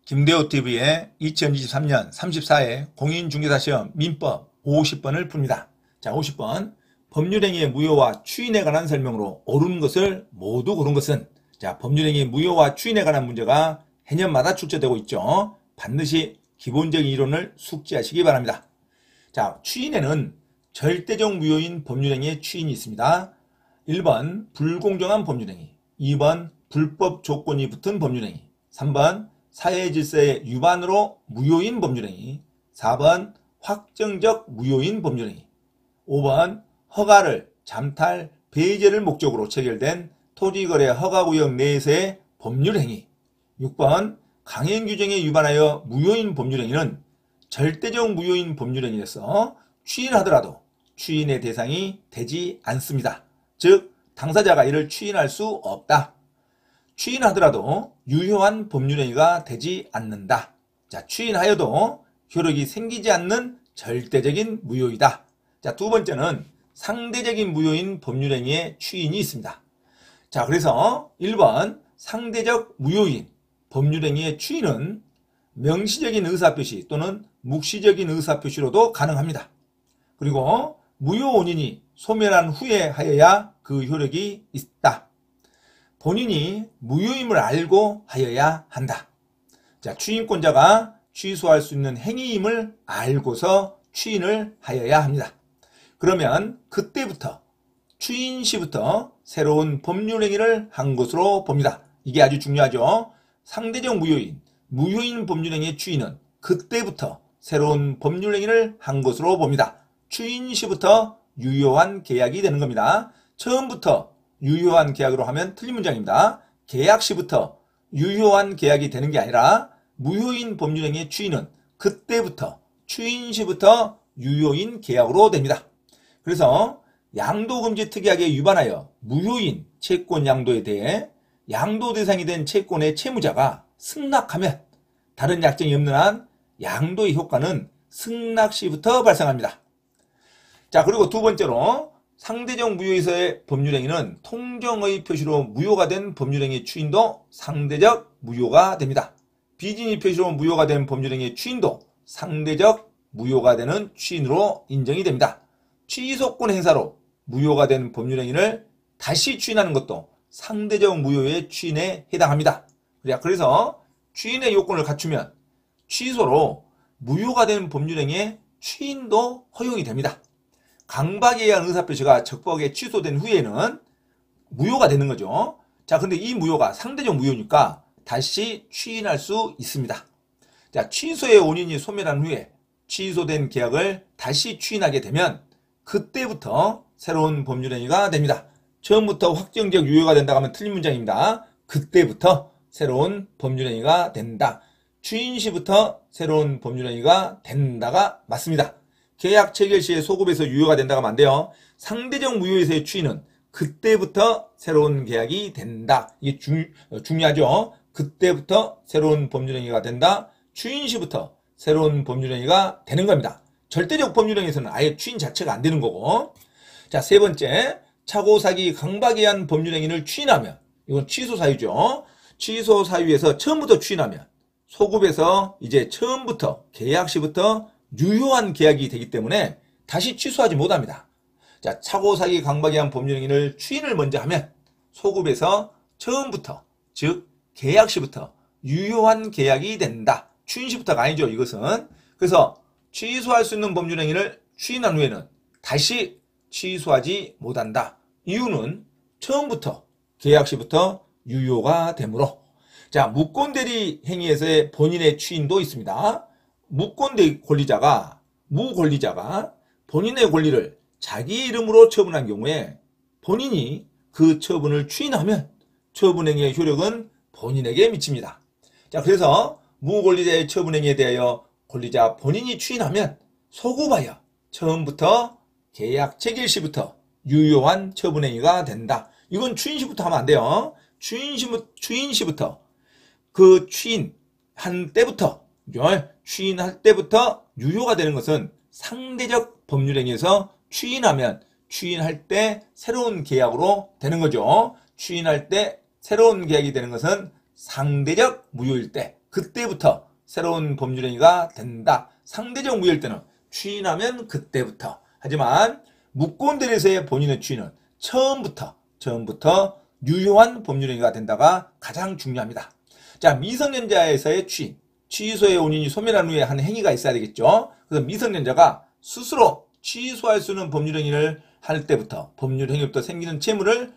김대호TV의 2023년 34회 공인중개사시험 민법 50번을 풉니다. 자, 50번. 법률행위의 무효와 추인에 관한 설명으로 옳은 것을 모두 고른 것은, 자, 법률행위의 무효와 추인에 관한 문제가 해년마다 출제되고 있죠. 반드시 기본적인 이론을 숙지하시기 바랍니다. 자, 추인에는 절대적 무효인 법률행위의 추인이 있습니다. 1번 불공정한 법률행위, 2번 불법 조건이 붙은 법률행위, 3번 사회질서의 위반으로 무효인 법률행위, 4번 확정적 무효인 법률행위, 5번 허가를 잠탈, 배제를 목적으로 체결된 토지거래 허가구역 내에서의 법률행위, 6번 강행규정에 위반하여 무효인 법률행위는 절대적 무효인 법률행위에서 추인하더라도 추인의 대상이 되지 않습니다. 즉 당사자가 이를 추인할 수 없다. 추인하더라도 유효한 법률행위가 되지 않는다. 자, 추인하여도 효력이 생기지 않는 절대적인 무효이다. 자, 두 번째는 상대적인 무효인 법률행위의 추인이 있습니다. 자, 그래서 1번 상대적 무효인 법률행위의 추인은 명시적인 의사표시 또는 묵시적인 의사표시로도 가능합니다. 그리고 무효 원인이 소멸한 후에 하여야 그 효력이 있다. 본인이 무효임을 알고 하여야 한다. 자, 추인권자가 취소할 수 있는 행위임을 알고서 추인을 하여야 합니다. 그러면 그때부터 추인 시부터 새로운 법률행위를 한 것으로 봅니다. 이게 아주 중요하죠. 상대적 무효인, 무효인 법률행위의 추인은 그때부터 새로운 법률행위를 한 것으로 봅니다. 추인 시부터 유효한 계약이 되는 겁니다. 처음부터 유효한 계약으로 하면 틀린 문장입니다. 계약 시부터 유효한 계약이 되는 게 아니라 무효인 법률행위의 추인은 그때부터 추인 시부터 유효인 계약으로 됩니다. 그래서 양도금지 특약에 위반하여 무효인 채권 양도에 대해 양도 대상이 된 채권의 채무자가 승낙하면 다른 약정이 없는 한 양도의 효과는 승낙 시부터 발생합니다. 자, 그리고 두 번째로 상대적 무효에서의 법률행위는 통정의 표시로 무효가 된 법률행위의 추인도 상대적 무효가 됩니다. 비진의 표시로 무효가 된 법률행위의 추인도 상대적 무효가 되는 추인으로 인정이 됩니다. 취소권 행사로 무효가 된 법률행위를 다시 추인하는 것도 상대적 무효의 추인에 해당합니다. 그래서 추인의 요건을 갖추면 취소로 무효가 된 법률행위의 추인도 허용이 됩니다. 강박에 의한 의사표시가 적법하게 취소된 후에는 무효가 되는 거죠. 자, 근데 이 무효가 상대적 무효니까 다시 추인할 수 있습니다. 자, 취소의 원인이 소멸한 후에 취소된 계약을 다시 추인하게 되면 그때부터 새로운 법률행위가 됩니다. 처음부터 확정적 유효가 된다고 하면 틀린 문장입니다. 그때부터 새로운 법률행위가 된다. 추인 시부터 새로운 법률행위가 된다가 맞습니다. 계약 체결 시에 소급해서 유효가 된다고 하면 안 돼요. 상대적 무효에서의 추인은 그때부터 새로운 계약이 된다. 이게 중요하죠. 그때부터 새로운 법률행위가 된다. 추인 시부터 새로운 법률행위가 되는 겁니다. 절대적 법률행위에서는 아예 추인 자체가 안 되는 거고. 자, 세 번째, 착오, 사기, 강박에 의한 법률행위를 추인하면, 이건 취소 사유죠. 취소 사유에서 처음부터 추인하면 소급에서 이제 처음부터 계약 시부터 유효한 계약이 되기 때문에 다시 취소하지 못합니다. 자, 착오, 사기, 강박에 의한 법률행위를 추인을 먼저 하면 소급에서 처음부터, 즉 계약 시부터 유효한 계약이 된다. 추인 시부터가 아니죠, 이것은. 그래서 취소할 수 있는 법률행위를 추인한 후에는 다시 취소하지 못한다. 이유는 처음부터 계약 시부터 유효가 되므로. 자, 무권대리 행위에서의 본인의 추인도 있습니다. 무권대 권리자가 본인의 권리를 자기 이름으로 처분한 경우에 본인이 그 처분을 추인하면 처분행위의 효력은 본인에게 미칩니다. 자, 그래서 무권리자의 처분행위에 대하여 권리자 본인이 추인하면 소급하여 처음부터 계약 체결 시부터 유효한 처분행위가 된다. 이건 추인 시부터 하면 안 돼요. 추인 시부터 그 추인한 때부터, 추인할 때부터 유효가 되는 것은 상대적 법률행위에서 추인할 때 새로운 계약으로 되는 거죠. 추인할 때 새로운 계약이 되는 것은 상대적 무효일 때, 그때부터 새로운 법률행위가 된다. 상대적 무효일 때는 추인하면 그때부터. 하지만 무권 대리에서의 본인의 추인은 처음부터 유효한 법률행위가 된다가 가장 중요합니다. 자, 미성년자에서의 추인. 취소의 원인이 소멸한 후에 한 행위가 있어야 되겠죠. 그래서 미성년자가 스스로 취소할 수 있는 법률행위를 할 때부터 법률행위부터 생기는 채무를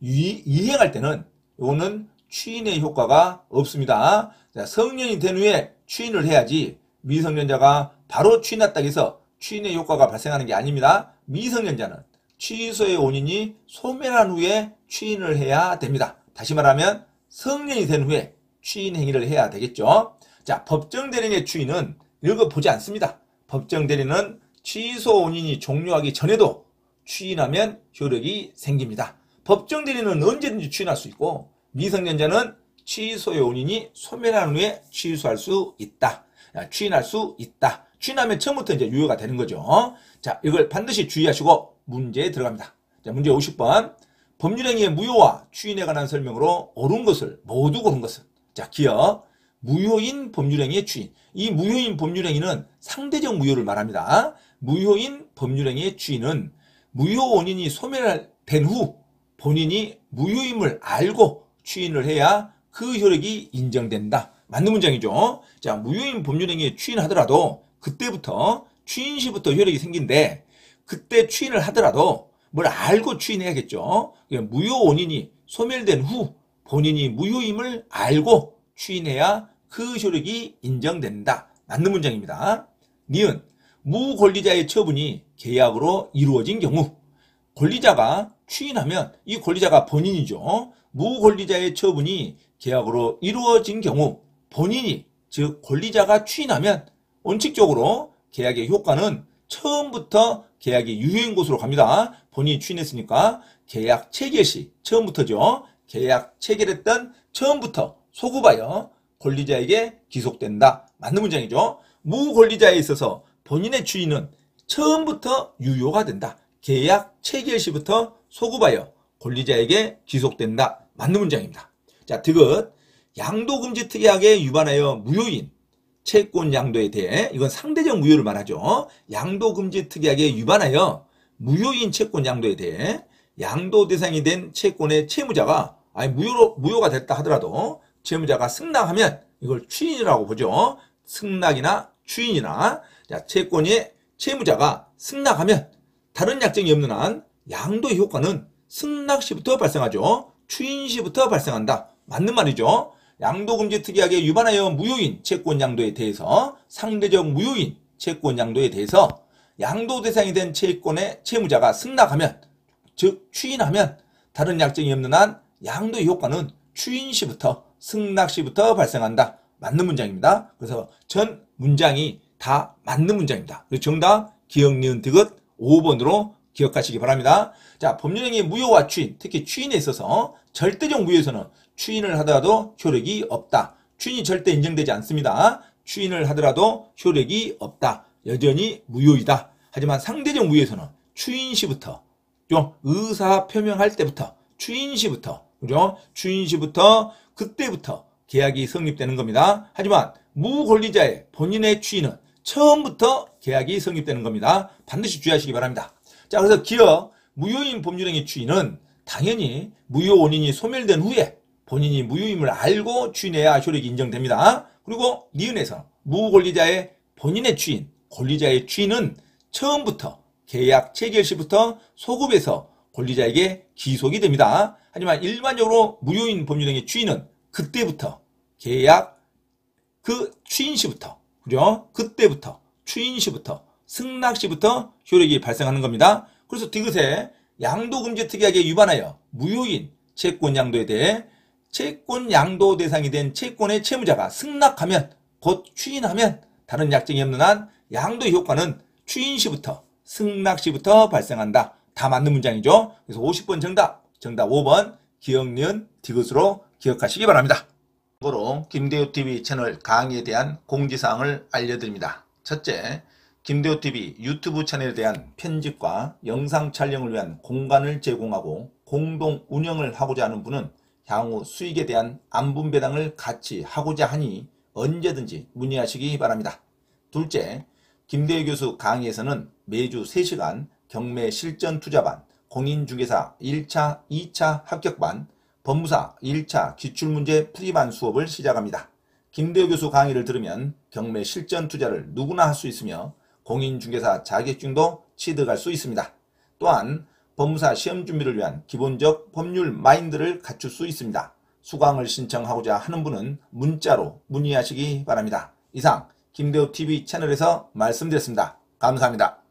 이행할 때는 이거는 추인의 효과가 없습니다. 자, 성년이 된 후에 추인을 해야지 미성년자가 바로 추인했다고 해서 추인의 효과가 발생하는 게 아닙니다. 미성년자는 취소의 원인이 소멸한 후에 추인을 해야 됩니다. 다시 말하면 성년이 된 후에 추인 행위를 해야 되겠죠. 자, 법정 대리인의 추인은 읽어보지 않습니다. 법정 대리는 취소 원인이 종료하기 전에도 추인하면 효력이 생깁니다. 법정 대리는 언제든지 추인할 수 있고 미성년자는 취소의 원인이 소멸한 후에 취소할 수 있다. 추인할 수 있다. 추인하면 처음부터 이제 유효가 되는 거죠. 자, 이걸 반드시 주의하시고 문제에 들어갑니다. 자, 문제 50번. 법률행위의 무효와 추인에 관한 설명으로 옳은 것을 모두 고른 것은. 자, 기억. 무효인 법률행위의 추인. 이 무효인 법률행위는 상대적 무효를 말합니다. 무효인 법률행위의 추인은 무효 원인이 소멸된 후 본인이 무효임을 알고 추인을 해야 그 효력이 인정된다. 맞는 문장이죠. 자, 무효인 법률행위에 추인하더라도 그때부터 추인 시부터 효력이 생긴데 그때 추인을 하더라도 뭘 알고 추인해야겠죠. 무효 원인이 소멸된 후 본인이 무효임을 알고 추인해야 그 효력이 인정된다. 맞는 문장입니다. 니은 무권리자의 처분이 계약으로 이루어진 경우 권리자가 추인하면 이 권리자가 본인이죠. 무권리자의 처분이 계약으로 이루어진 경우 본인이 즉 권리자가 추인하면 원칙적으로 계약의 효과는 처음부터 계약이 유효인 곳으로 갑니다. 본인이 추인했으니까 계약 체결 시 처음부터죠. 계약 체결했던 처음부터 소급하여 권리자에게 기속된다. 맞는 문장이죠. 무권리자에 있어서 본인의 추인은 처음부터 유효가 된다. 계약 체결 시부터 소급하여 권리자에게 기속된다. 맞는 문장입니다. 자, 디귿. 양도금지 특약에 위반하여 무효인 채권 양도에 대해 이건 상대적 무효를 말하죠. 양도금지 특약에 위반하여 무효인 채권 양도에 대해 양도 대상이 된 채권의 채무자가 무효가 됐다 하더라도 채무자가 승낙하면 이걸 추인이라고 보죠. 승낙이나 추인이나 자, 채권의 채무자가 승낙하면 다른 약정이 없는 한 양도의 효과는 승낙 시부터 발생하죠. 추인 시부터 발생한다. 맞는 말이죠. 양도금지 특약에 위반하여 무효인 채권 양도에 대해서 상대적 무효인 채권 양도에 대해서 양도 대상이 된 채권의 채무자가 승낙하면 즉 추인하면 다른 약정이 없는 한 양도의 효과는 추인 시부터 승낙 시부터 발생한다. 맞는 문장입니다. 그래서 전 문장이 다 맞는 문장입니다. 그래서 정답 기억, 니은, 디귿 5번으로 기억하시기 바랍니다. 자, 법률행위 무효와 추인, 특히 추인에 있어서 절대적 무효에서는 추인을 하더라도 효력이 없다. 추인이 절대 인정되지 않습니다. 추인을 하더라도 효력이 없다. 여전히 무효이다. 하지만 상대적 무효에서는 추인 시부터 의사 표명할 때부터 추인 시부터 그죠? 추인 시부터 그때부터 계약이 성립되는 겁니다. 하지만 무권리자의 본인의 추인은 처음부터 계약이 성립되는 겁니다. 반드시 주의하시기 바랍니다. 자, 그래서 기억, 무효인 법률행위 추인은 당연히 무효 원인이 소멸된 후에 본인이 무효임을 알고 추인해야 효력이 인정됩니다. 그리고 니은에서 무권리자의 본인의 추인, 권리자의 추인은 처음부터 계약 체결 시부터 소급해서 권리자에게 기속이 됩니다. 하지만 일반적으로 무효인 법률행위 추인은 그때부터 계약 추인 시부터 그죠? 그때부터 추인 시부터 승낙 시부터 효력이 발생하는 겁니다. 그래서 디귿에 양도금지 특약에 위반하여 무효인 채권 양도에 대해 채권 양도 대상이 된 채권의 채무자가 승낙하면 곧 추인하면 다른 약정이 없는 한 양도의 효과는 추인 시부터 승낙 시부터 발생한다. 다 맞는 문장이죠. 그래서 50번 정답 5번 기억, 니은, 디귿으로 기억하시기 바랍니다. 참고로 김대호TV 채널 강의에 대한 공지사항을 알려드립니다. 첫째, 김대호TV 유튜브 채널에 대한 편집과 영상 촬영을 위한 공간을 제공하고 공동 운영을 하고자 하는 분은 향후 수익에 대한 안분배당을 같이 하고자 하니 언제든지 문의하시기 바랍니다. 둘째, 김대우 교수 강의에서는 매주 3시간 경매 실전 투자반, 공인중개사 1차, 2차 합격반, 법무사 1차 기출문제 풀이반 수업을 시작합니다. 김대우 교수 강의를 들으면 경매 실전 투자를 누구나 할 수 있으며 공인중개사 자격증도 취득할 수 있습니다. 또한 법무사 시험 준비를 위한 기본적 법률 마인드를 갖출 수 있습니다. 수강을 신청하고자 하는 분은 문자로 문의하시기 바랍니다. 이상 김대우TV 채널에서 말씀드렸습니다. 감사합니다.